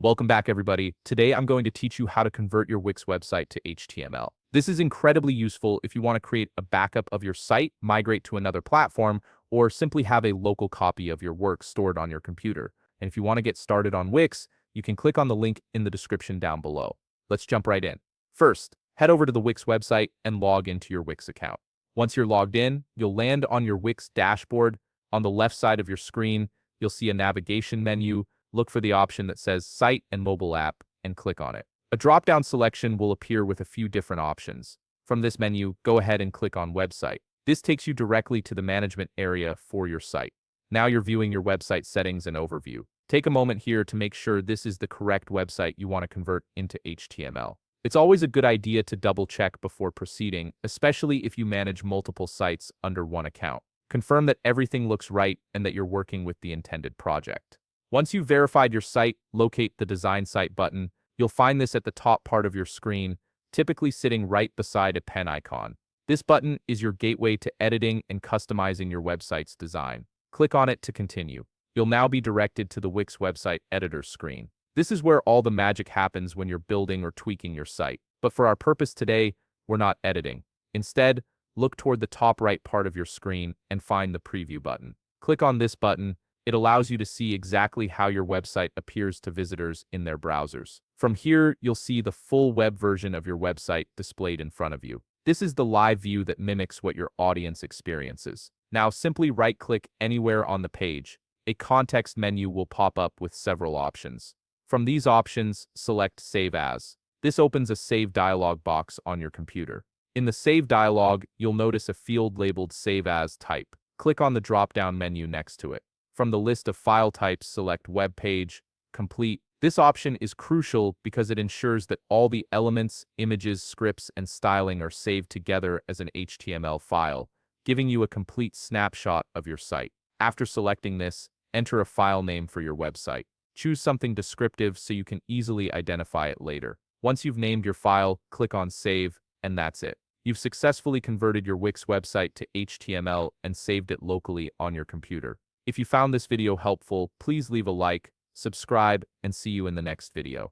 Welcome back, everybody. Today, I'm going to teach you how to convert your Wix website to HTML. This is incredibly useful if you want to create a backup of your site, migrate to another platform, or simply have a local copy of your work stored on your computer. And if you want to get started on Wix, you can click on the link in the description down below. Let's jump right in. First, head over to the Wix website and log into your Wix account. Once you're logged in, you'll land on your Wix dashboard. On the left side of your screen, you'll see a navigation menu. Look for the option that says Site and Mobile App and click on it. A drop-down selection will appear with a few different options. From this menu, go ahead and click on Website. This takes you directly to the management area for your site. Now you're viewing your website settings and overview. Take a moment here to make sure this is the correct website you want to convert into HTML. It's always a good idea to double-check before proceeding, especially if you manage multiple sites under one account. Confirm that everything looks right and that you're working with the intended project. Once you've verified your site, locate the Design Site button. You'll find this at the top part of your screen, typically sitting right beside a pen icon. This button is your gateway to editing and customizing your website's design. Click on it to continue. You'll now be directed to the Wix website editor screen. This is where all the magic happens when you're building or tweaking your site. But for our purpose today, we're not editing. Instead, look toward the top right part of your screen and find the Preview button. Click on this button. It allows you to see exactly how your website appears to visitors in their browsers. From here, you'll see the full web version of your website displayed in front of you. This is the live view that mimics what your audience experiences. Now, simply right-click anywhere on the page. A context menu will pop up with several options. From these options, select Save As. This opens a Save dialog box on your computer. In the Save dialog, you'll notice a field labeled Save As Type. Click on the drop-down menu next to it. From the list of file types, select Web Page, Complete. This option is crucial because it ensures that all the elements, images, scripts, and styling are saved together as an HTML file, giving you a complete snapshot of your site. After selecting this, enter a file name for your website. Choose something descriptive so you can easily identify it later. Once you've named your file, click on Save, and that's it. You've successfully converted your Wix website to HTML and saved it locally on your computer. If you found this video helpful, please leave a like, subscribe, and see you in the next video.